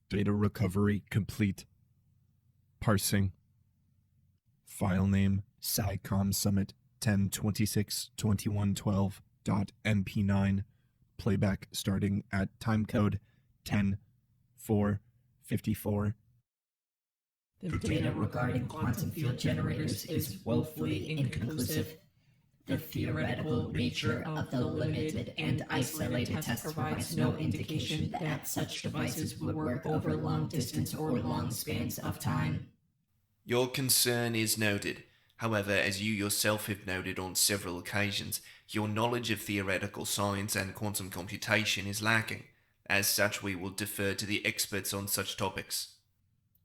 Data recovery complete. Parsing. File name SciComm Summit 10.26.21.12.mp9. Playback starting at timecode 10.4.54. The data regarding quantum field generators is woefully inconclusive. The theoretical nature of the limited and isolated test provides no indication that such devices would work over long distance or long spans of time. Your concern is noted. However, as you yourself have noted on several occasions, your knowledge of theoretical science and quantum computation is lacking. As such, we will defer to the experts on such topics.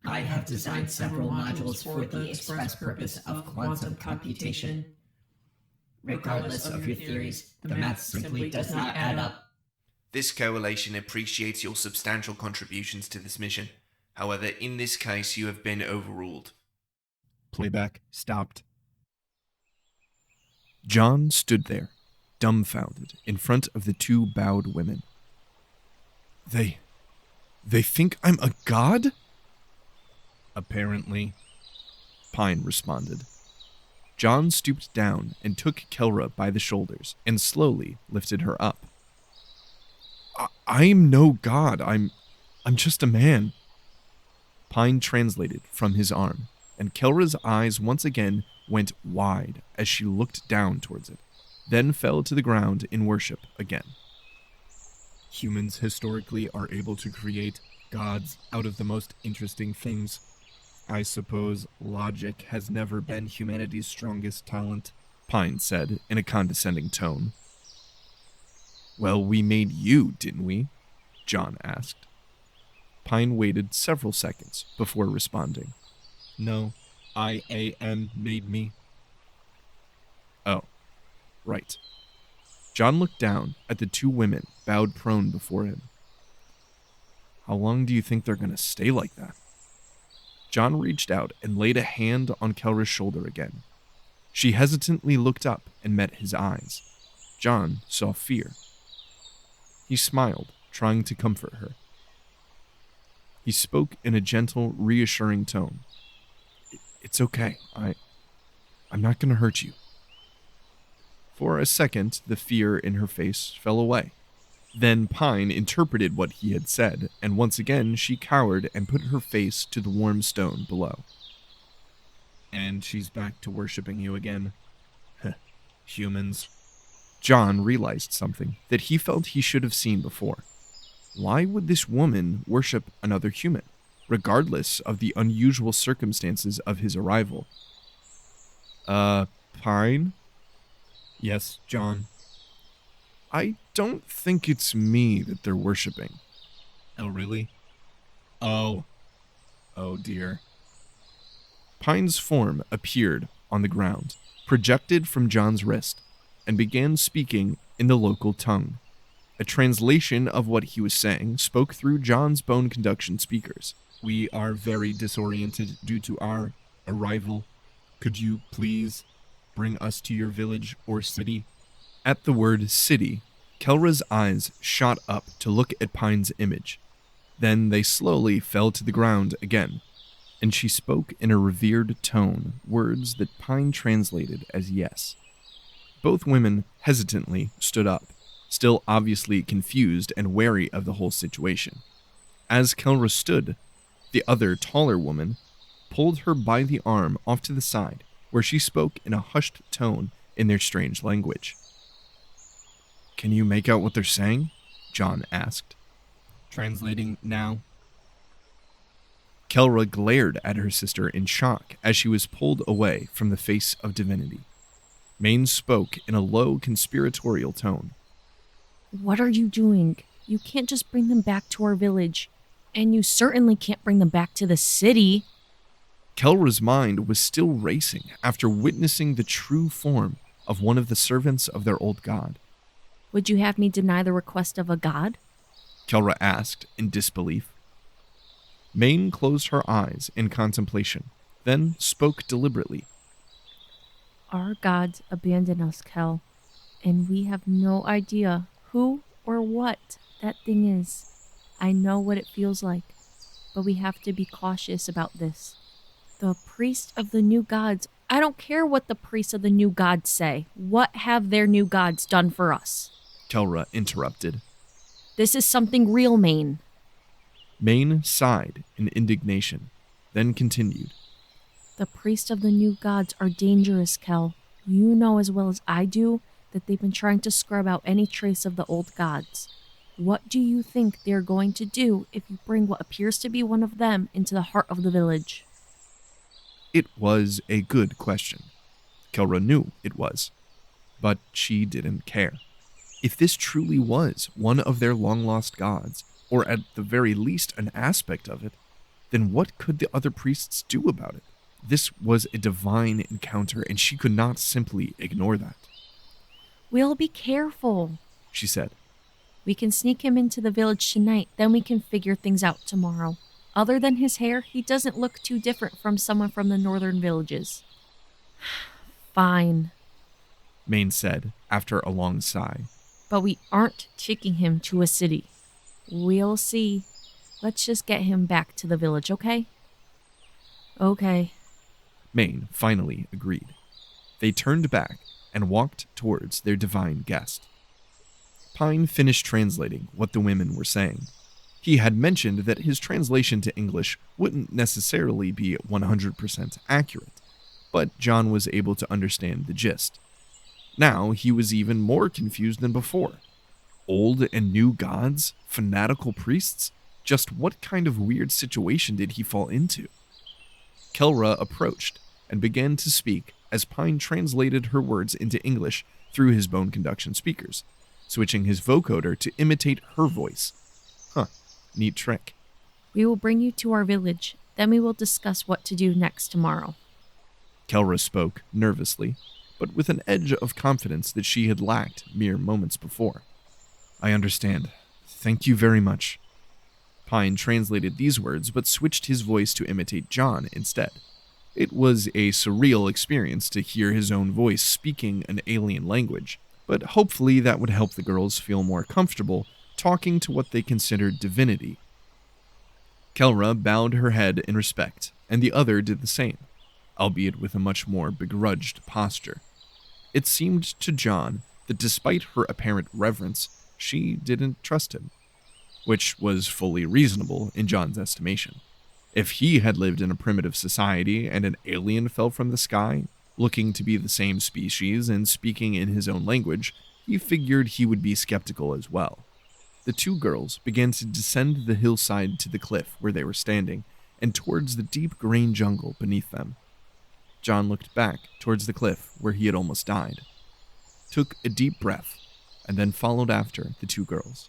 I have designed several modules for the express purpose of quantum computation. Regardless of your theories, the math simply does not add up. This coalition appreciates your substantial contributions to this mission. However, in this case, you have been overruled. Playback stopped. John stood there, dumbfounded, in front of the two bowed women. They think I'm a god? Apparently, Pine responded. John stooped down and took Kelra by the shoulders and slowly lifted her up. I'm no god. I'm just a man. Pine translated from his arm, and Kelra's eyes once again went wide as she looked down towards it, then fell to the ground in worship again. Humans historically are able to create gods out of the most interesting things. I suppose logic has never been humanity's strongest talent, Pine said in a condescending tone. Well, we made you, didn't we? John asked. Pine waited several seconds before responding. No, IAM made me. Oh, right. John looked down at the two women bowed prone before him. How long do you think they're going to stay like that? John reached out and laid a hand on Kelra's shoulder again. She hesitantly looked up and met his eyes. John saw fear. He smiled, trying to comfort her. He spoke in a gentle, reassuring tone. It's okay. I'm not going to hurt you. For a second, the fear in her face fell away. Then Pine interpreted what he had said, and once again she cowered and put her face to the warm stone below. And she's back to worshipping you again. Humans. John realized something that he felt he should have seen before. Why would this woman worship another human, regardless of the unusual circumstances of his arrival? Pine? Yes, John. I don't think it's me that they're worshipping. Oh, really? Oh dear. Pine's form appeared on the ground, projected from John's wrist, and began speaking in the local tongue. A translation of what he was saying spoke through John's bone conduction speakers. We are very disoriented due to our arrival. Could you please bring us to your village or city? At the word city, Kelra's eyes shot up to look at Pine's image. Then they slowly fell to the ground again, and she spoke in a revered tone, words that Pine translated as yes. Both women hesitantly stood up, still obviously confused and wary of the whole situation. As Kelra stood, the other, taller woman pulled her by the arm off to the side, where she spoke in a hushed tone in their strange language. Can you make out what they're saying? John asked. Translating now. Kelra glared at her sister in shock as she was pulled away from the face of divinity. Maine spoke in a low, conspiratorial tone. What are you doing? You can't just bring them back to our village. And you certainly can't bring them back to the city. Kelra's mind was still racing after witnessing the true form of one of the servants of their old god. Would you have me deny the request of a god? Kelra asked in disbelief. Maine closed her eyes in contemplation, then spoke deliberately. Our gods abandon us, Kel, and we have no idea who or what that thing is. I know what it feels like. but we have to be cautious about this. The priest of the new gods. I don't care what the priests of the new gods say. What have their new gods done for us? Kelra interrupted. This is something real, Maine. Maine sighed in indignation, then continued. The priests of the new gods are dangerous, Kel. You know as well as I do that they've been trying to scrub out any trace of the old gods. What do you think they're going to do if you bring what appears to be one of them into the heart of the village? It was a good question. Kelra knew it was, but she didn't care. If this truly was one of their long-lost gods, or at the very least an aspect of it, then what could the other priests do about it? This was a divine encounter, and she could not simply ignore that. We'll be careful, She said. We can sneak him into the village tonight, then we can figure things out tomorrow. Other than his hair, he doesn't look too different from someone from the northern villages. Fine, Maine said after a long sigh. but we aren't taking him to a city. We'll see. Let's just get him back to the village, okay? Okay. Maine finally agreed. They turned back and walked towards their divine guest. Pine finished translating what the women were saying. He had mentioned that his translation to English wouldn't necessarily be 100% accurate, but John was able to understand the gist. Now he was even more confused than before. Old and new gods? Fanatical priests? Just what kind of weird situation did he fall into? Kelra approached and began to speak as Pine translated her words into English through his bone conduction speakers, switching his vocoder to imitate her voice. Neat trick. We will bring you to our village, then we will discuss what to do next tomorrow. Kelra spoke nervously, but with an edge of confidence that she had lacked mere moments before. I understand. Thank you very much. Pine translated these words, but switched his voice to imitate John instead. It was a surreal experience to hear his own voice speaking an alien language, but hopefully that would help the girls feel more comfortable talking to what they considered divinity. Kelra bowed her head in respect, and the other did the same, albeit with a much more begrudged posture. It seemed to John that despite her apparent reverence, she didn't trust him, which was fully reasonable in John's estimation. If he had lived in a primitive society and an alien fell from the sky, looking to be the same species and speaking in his own language, he figured he would be skeptical as well. The two girls began to descend the hillside to the cliff where they were standing, and towards the deep grain jungle beneath them. John looked back towards the cliff where he had almost died, took a deep breath, and then followed after the two girls.